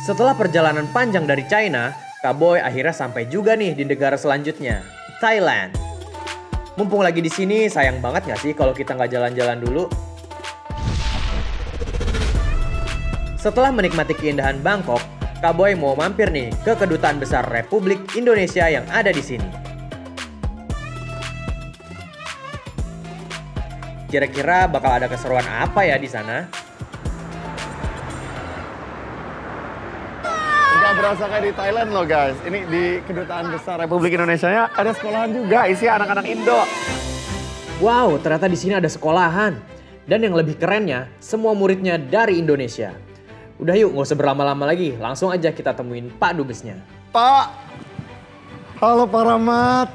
Setelah perjalanan panjang dari China, Kak Boy akhirnya sampai juga nih di negara selanjutnya, Thailand. Mumpung lagi di sini, sayang banget gak sih kalau kita nggak jalan-jalan dulu? Setelah menikmati keindahan Bangkok, Kak Boy mau mampir nih ke Kedutaan Besar Republik Indonesia yang ada di sini. Kira-kira bakal ada keseruan apa ya di sana? Nggak berasa kayak di Thailand loh guys. Ini di Kedutaan Besar Republik Indonesia ya ada sekolahan juga isi anak-anak Indo. Wow, ternyata di sini ada sekolahan. Dan yang lebih kerennya, semua muridnya dari Indonesia. Udah yuk, nggak usah berlama-lama lagi. Langsung aja kita temuin Pak Dubesnya. Pak. Halo Pak Rahmat.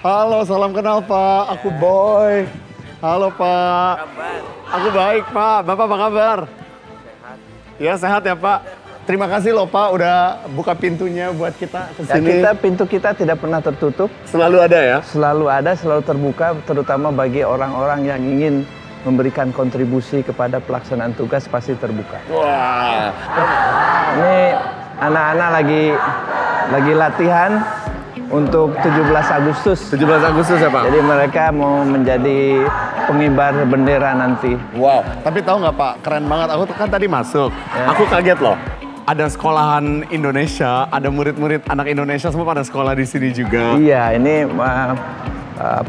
Halo, salam kenal Pak. Aku Boy. Halo Pak. Aku baik Pak. Bapak apa kabar? Sehat. Ya sehat ya Pak. Terima kasih loh Pak udah buka pintunya buat kita kesini. Ya, pintu kita tidak pernah tertutup. Selalu ada ya? Selalu ada, selalu terbuka, terutama bagi orang-orang yang ingin memberikan kontribusi kepada pelaksanaan tugas pasti terbuka. Wah. Ini anak-anak lagi latihan untuk 17 Agustus. 17 Agustus ya Pak? Jadi mereka mau menjadi pengibar bendera nanti. Wow, tapi tahu nggak Pak, keren banget. Aku kan tadi masuk, aku kaget loh. Ada sekolahan Indonesia, ada murid-murid anak Indonesia semua pada sekolah di sini juga. Iya, ini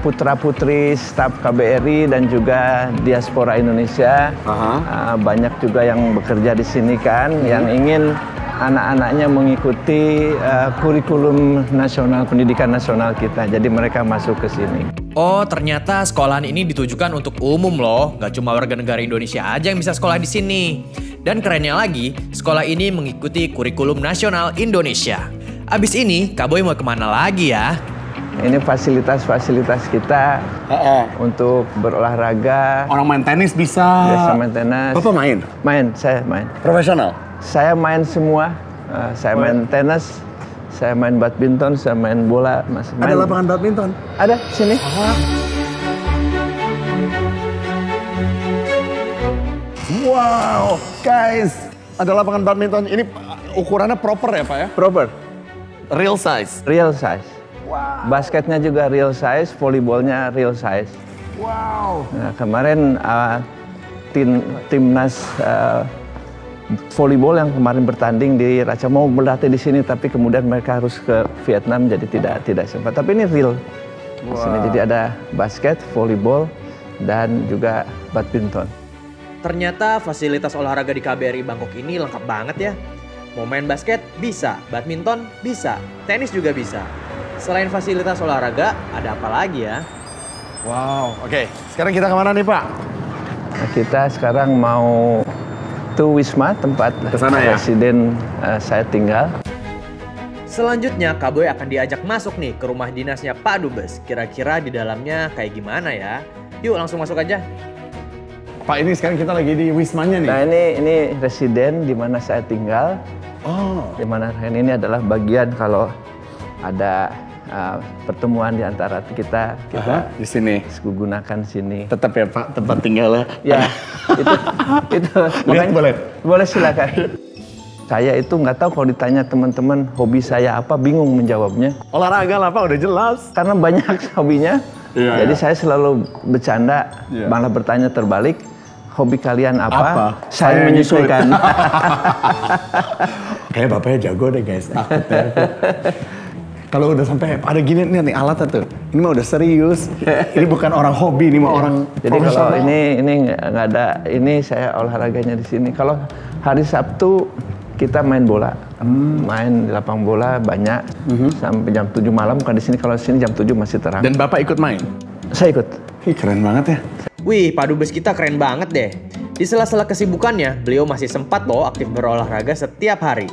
putra-putri staf KBRI dan juga diaspora Indonesia. Banyak juga yang bekerja di sini kan, yang ingin anak-anaknya mengikuti kurikulum nasional, pendidikan nasional kita. Jadi mereka masuk ke sini. Oh, ternyata sekolahan ini ditujukan untuk umum loh. Gak cuma warga negara Indonesia aja yang bisa sekolah di sini. Dan kerennya lagi, sekolah ini mengikuti kurikulum nasional Indonesia. Abis ini, Kak Boy mau kemana lagi ya? Ini fasilitas-fasilitas kita untuk berolahraga. Orang main tenis bisa. Biasa main tenis. Bapak main? Main, saya main. Profesional? Saya main semua. Saya main tenis, saya main badminton, saya main bola. Ada lapangan badminton? Ada, sini. Wow, guys. Ada lapangan badminton. Ini ukurannya proper ya Pak ya? Proper. Real size? Real size. Wow. Basketnya juga real size, volleyballnya real size. Wow. Nah, kemarin timnas volleyball yang kemarin bertanding di Raca mau berlatih di sini, tapi kemudian mereka harus ke Vietnam, jadi tidak sempat. Tapi ini real. Di sini jadi ada basket, volleyball, dan juga badminton. Ternyata fasilitas olahraga di KBRI Bangkok ini lengkap banget ya. Mau main basket bisa, badminton bisa, tenis juga bisa. Selain fasilitas olahraga, ada apa lagi ya? Wow, oke. Sekarang kita kemana nih Pak? Nah, kita sekarang mau ke Wisma, tempat presiden saya tinggal. Selanjutnya, Kak Boy akan diajak masuk nih ke rumah dinasnya Pak Dubes. Kira-kira di dalamnya kayak gimana ya? Yuk langsung masuk aja. Pak, ini sekarang kita lagi di Wismanya nih. Nah, ini residen di mana saya tinggal. Oh. Di mana ini adalah bagian kalau ada pertemuan di antara kita di sini gunakan sini. Tetap ya Pak, tempat tinggalnya. Ya, itu makanya boleh silakan. Saya itu nggak tahu kalau ditanya teman-teman hobi saya apa, bingung menjawabnya. Olahraga lah Pak, udah jelas. Karena banyak hobinya. Jadi saya selalu bercanda, malah bertanya terbalik. Hobi kalian apa? Saya menyesuaikan. Kayak bapaknya jago deh guys. Kalau udah sampai ada gini nih alatnya tuh, ini mah udah serius. Ini bukan orang hobi, ini mah orang. Jadi kalau ini nggak ada, ini saya olahraganya di sini. Kalau hari Sabtu kita main bola, main di lapang bola banyak sampai jam 7 malam. Bukan di sini, kalau di sini jam 7 masih terang. Dan Bapak ikut main? Saya ikut. Ih, keren banget ya. Wih, Pak Dubes kita keren banget deh. Di sela-sela kesibukannya, beliau masih sempat loh aktif berolahraga setiap hari.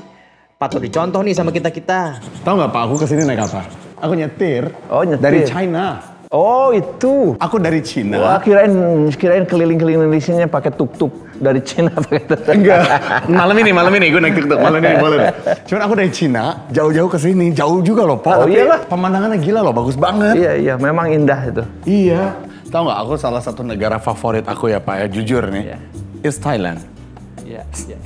Patut dicontoh nih sama kita-kita. Tahu nggak Pak, aku kesini naik apa? Aku nyetir. Oh, nyetir. Dari China. Oh, itu. Aku dari Cina. Wah, kirain keliling-keliling di sini pakai tuk-tuk dari Cina pakai tuk-tuk. Enggak. Malam ini gue naik tuk-tuk. Malam ini boleh. Cuman aku dari Cina, jauh-jauh ke sini. Jauh juga loh, Pak. Oh, iyalah. Pemandangannya gila loh, bagus banget. Iya, memang indah itu. Iya. Tahu nggak, aku salah satu negara favorit aku ya Pak ya, jujur nih. Is Thailand.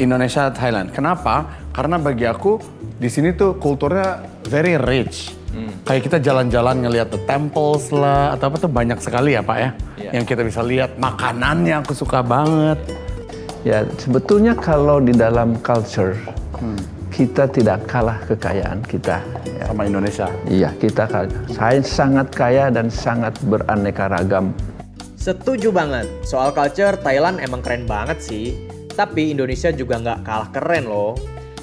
Indonesia, Thailand. Kenapa? Karena bagi aku di sini tuh kulturnya very rich. Kayak kita jalan-jalan ngelihat the temples lah atau apa tuh banyak sekali ya Pak ya. Yang kita bisa lihat makanannya aku suka banget. Ya sebetulnya kalau di dalam culture kita tidak kalah kekayaan kita. Ya. Sama Indonesia. Iya kita sangat kaya dan sangat beraneka ragam. Setuju banget, soal culture Thailand emang keren banget sih. Tapi Indonesia juga nggak kalah keren loh.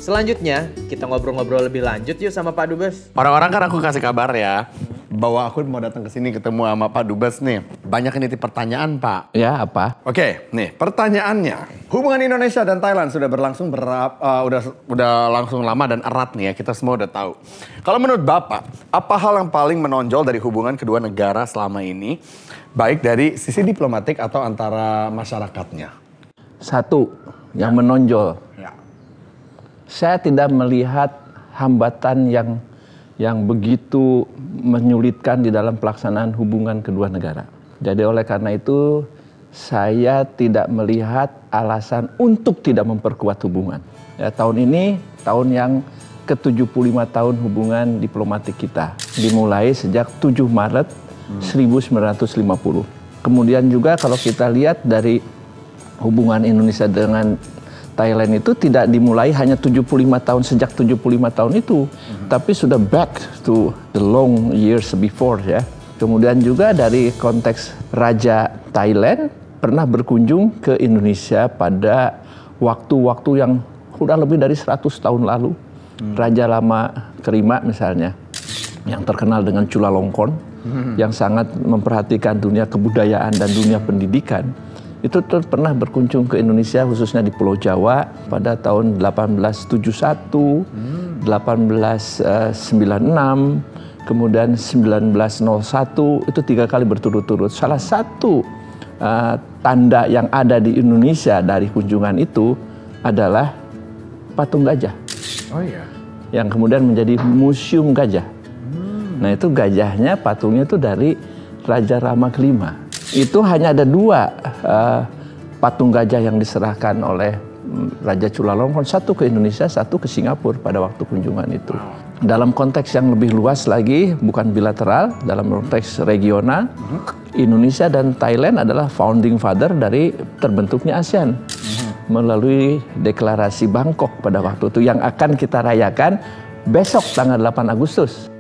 Selanjutnya, kita ngobrol-ngobrol lebih lanjut yuk sama Pak Dubes. Orang-orang kan aku kasih kabar ya, bahwa aku mau datang ke sini ketemu sama Pak Dubes nih. Banyak ini pertanyaan Pak. Ya apa? Oke, nih pertanyaannya. Hubungan Indonesia dan Thailand sudah berlangsung udah langsung lama dan erat nih ya, kita semua udah tahu. Kalau menurut Bapak, apa hal yang paling menonjol dari hubungan kedua negara selama ini? Baik dari sisi diplomatik atau antara masyarakatnya? Satu, yang menonjol. Ya. Saya tidak melihat hambatan yang begitu menyulitkan di dalam pelaksanaan hubungan kedua negara. Jadi oleh karena itu, saya tidak melihat alasan untuk tidak memperkuat hubungan. Ya, tahun ini tahun yang ke-75 tahun hubungan diplomatik kita. Dimulai sejak 7 Maret 1950. Kemudian juga kalau kita lihat dari hubungan Indonesia dengan Thailand itu tidak dimulai hanya 75 tahun sejak 75 tahun itu, tapi sudah back to the long years before ya. Kemudian juga dari konteks Raja Thailand pernah berkunjung ke Indonesia pada waktu-waktu yang sudah lebih dari 100 tahun lalu. Raja Lama Kerima misalnya, yang terkenal dengan Chulalongkorn, yang sangat memperhatikan dunia kebudayaan dan dunia pendidikan, itu pernah berkunjung ke Indonesia khususnya di Pulau Jawa pada tahun 1871, 1896, kemudian 1901, itu 3 kali berturut-turut. Salah satu tanda yang ada di Indonesia dari kunjungan itu adalah patung gajah. Oh iya. Yang kemudian menjadi museum gajah. Nah itu gajahnya, patungnya itu dari Raja Rama Kelima. Itu hanya ada 2 patung gajah yang diserahkan oleh Raja Chulalongkorn, satu ke Indonesia, satu ke Singapura pada waktu kunjungan itu. Dalam konteks yang lebih luas lagi, bukan bilateral, dalam konteks regional, Indonesia dan Thailand adalah founding father dari terbentuknya ASEAN melalui deklarasi Bangkok pada waktu itu yang akan kita rayakan besok tanggal 8 Agustus.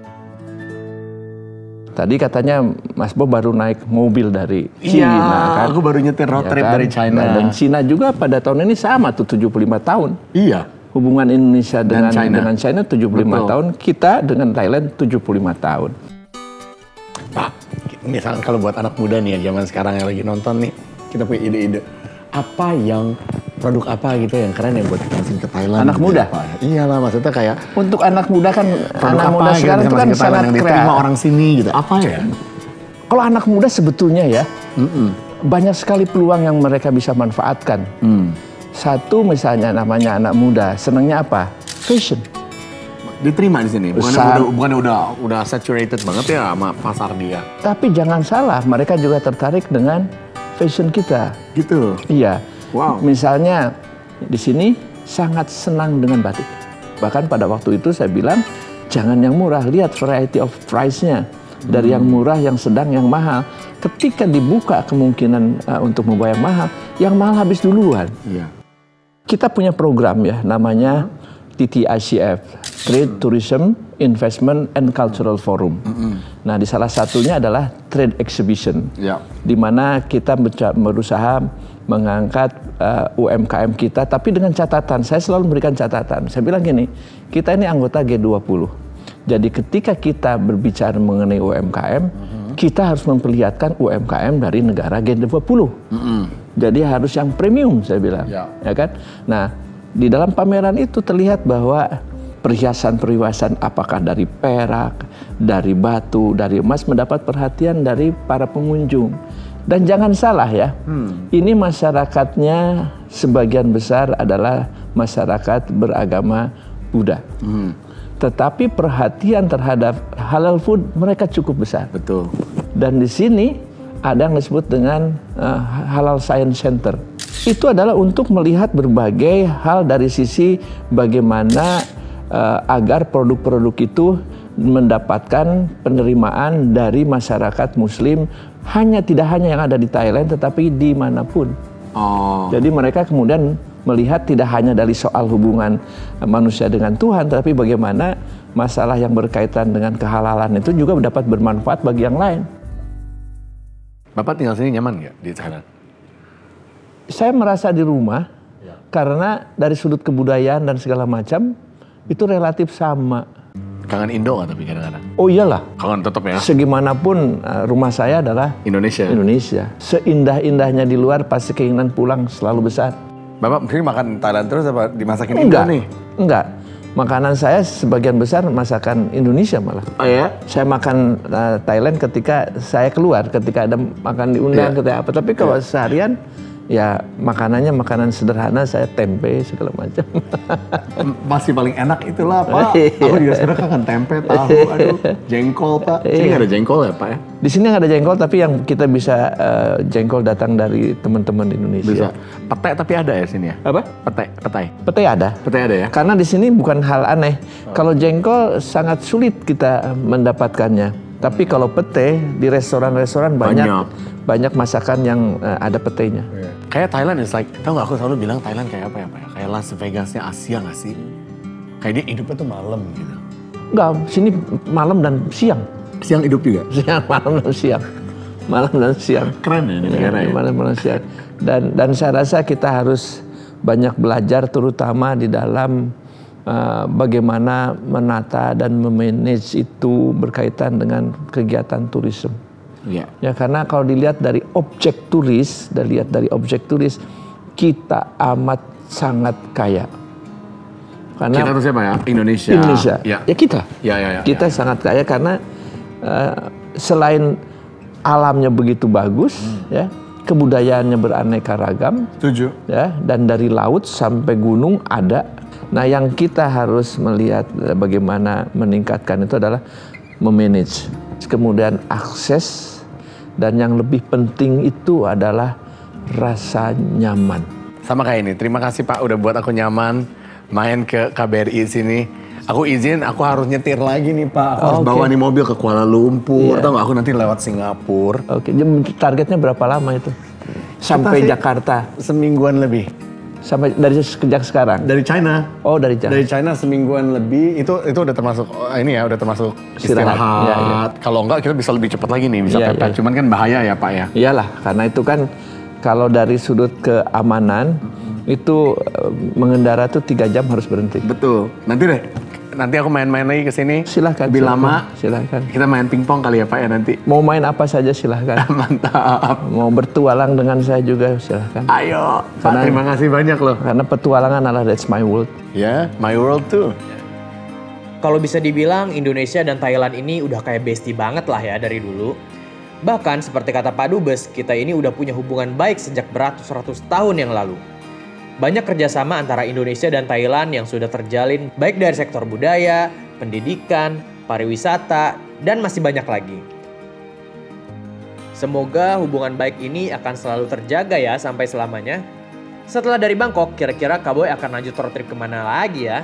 Tadi katanya Mas Bob baru naik mobil dari China, kan? Aku baru nyetir road trip dari China. Nah, dan China juga pada tahun ini sama tuh 75 tahun. Iya. Hubungan Indonesia dengan China 75 Betul. tahun, kita dengan Thailand 75 tahun. Pak, misalkan kalau buat anak muda nih ya, zaman sekarang yang lagi nonton nih, kita punya ide-ide. Produk apa gitu yang keren ya buat kita masukin ke Thailand? Anak muda? Iyalah, maksudnya kayak Untuk anak muda kan, produk anak muda gitu sekarang itu kan yang sangat diterima kreatif. orang sini gitu. Apa ya? Kalau anak muda sebetulnya ya, banyak sekali peluang yang mereka bisa manfaatkan. Satu misalnya namanya anak muda, senangnya apa? Fashion. Diterima di sini. Bukannya udah saturated banget ya sama pasar dia. Tapi jangan salah, mereka juga tertarik dengan fashion kita. Gitu. Iya. Wow. Misalnya di sini sangat senang dengan batik. Bahkan pada waktu itu saya bilang, jangan yang murah, lihat variety of price-nya. Dari yang murah, yang sedang, yang mahal. Ketika dibuka kemungkinan untuk membayar yang mahal habis duluan. Iya. Kita punya program ya, namanya TTICF, Trade, Tourism, Investment, and Cultural Forum. Nah, di salah satunya adalah Trade Exhibition, di mana kita berusaha mengangkat UMKM kita, tapi dengan catatan, saya selalu memberikan catatan. Saya bilang gini, kita ini anggota G20. Jadi ketika kita berbicara mengenai UMKM, kita harus memperlihatkan UMKM dari negara G20. Jadi harus yang premium, saya bilang. Ya kan? Nah, di dalam pameran itu terlihat bahwa perhiasan-perhiasan apakah dari perak, dari batu, dari emas mendapat perhatian dari para pengunjung. Dan jangan salah ya, ini masyarakatnya sebagian besar adalah masyarakat beragama Buddha. Tetapi perhatian terhadap halal food mereka cukup besar. Betul. Dan di sini ada yang disebut dengan Halal Science Center. Itu adalah untuk melihat berbagai hal dari sisi bagaimana agar produk-produk itu mendapatkan penerimaan dari masyarakat Muslim, tidak hanya yang ada di Thailand, tetapi dimanapun. Jadi mereka kemudian melihat tidak hanya dari soal hubungan manusia dengan Tuhan, tapi bagaimana masalah yang berkaitan dengan kehalalan itu juga dapat bermanfaat bagi yang lain. Bapak tinggal sini nyaman nggak di Thailand? Saya merasa di rumah, karena dari sudut kebudayaan dan segala macam, itu relatif sama. Kangen Indo nggak tapi kadang-kadang? Oh iyalah. Kangen tetap ya? Segimanapun rumah saya adalah Indonesia. Seindah-indahnya di luar, pasti keinginan pulang selalu besar. Bapak mungkin makan Thailand terus apa dimasakin Indo nih? Enggak. Makanan saya sebagian besar masakan Indonesia malah. Oh ya? Saya makan Thailand ketika saya keluar, ketika ada makan diundang, ketika apa. Tapi kalau seharian, ya makanannya makanan sederhana, saya tempe segala macam. Masih paling enak itulah Pak. Aku juga sekarang kangen tempe, tahu, aduh, jengkol Pak. Sini nggak ada jengkol ya Pak ya? Di sini nggak ada jengkol, tapi yang kita bisa jengkol datang dari teman-teman di Indonesia. Bisa. Petai tapi ada ya sini ya? Apa? Petai. Petai ada. Petai ada ya? Karena di sini bukan hal aneh. Kalau jengkol sangat sulit kita mendapatkannya. Tapi kalau pete di restoran-restoran banyak masakan yang ada petenya. Kayak Thailand is like, tau gak aku selalu bilang Thailand kayak apa ya Pak ya? Kayak Las Vegasnya Asia gak sih? Kayak dia hidupnya tuh malam gitu. Enggak, sini malam dan siang. Siang hidup juga? Siang, malam dan siang. Malam dan siang. Keren ya ini negara ya? Malam dan siang. Dan saya rasa kita harus banyak belajar terutama di dalam bagaimana menata dan memanage itu berkaitan dengan kegiatan turisme. Iya. Ya karena kalau dilihat dari objek turis, kita amat sangat kaya. Karena kita tuh siapa ya? Indonesia. Ya kita. Kita sangat kaya karena selain alamnya begitu bagus, ya kebudayaannya beraneka ragam. Setuju. Ya, dan dari laut sampai gunung ada. Nah, yang kita harus melihat bagaimana meningkatkan itu adalah memanage, kemudian akses, dan yang lebih penting itu adalah rasa nyaman. Sama kayak ini, terima kasih Pak udah buat aku nyaman main ke KBRI sini. Aku izin, aku harus nyetir lagi nih Pak. Aku harus bawa nih mobil ke Kuala Lumpur. Atau nggak, aku nanti lewat Singapura. Oke, targetnya berapa lama itu? Sampai Jakarta? Semingguan lebih. Sampai dari sejak sekarang? Dari China. Oh, dari China. Dari China semingguan lebih. Itu udah termasuk ini ya, udah termasuk istirahat. Ya. Kalau enggak kita bisa lebih cepat lagi nih, bisa pepet. Cuman kan bahaya ya Pak ya. Iyalah, karena itu kan kalau dari sudut keamanan itu mengendara tuh 3 jam harus berhenti. Betul. Nanti aku main-main lagi ke sini. Silahkan. Lebih lama. Silahkan. Kita main pingpong kali ya Pak ya nanti. Mau main apa saja silahkan. Mantap. Mau bertualang dengan saya juga silahkan. Ayo. Pak, terima kasih banyak loh. Karena petualangan adalah that's my world. Ya, my world too. Kalau bisa dibilang Indonesia dan Thailand ini udah kayak bestie banget lah ya dari dulu. Bahkan seperti kata Pak Dubes, kita ini udah punya hubungan baik sejak beratus-ratus tahun yang lalu. Banyak kerjasama antara Indonesia dan Thailand yang sudah terjalin baik dari sektor budaya, pendidikan, pariwisata, dan masih banyak lagi. Semoga hubungan baik ini akan selalu terjaga ya sampai selamanya. Setelah dari Bangkok, kira-kira Kak Boy akan lanjut road trip kemana lagi ya?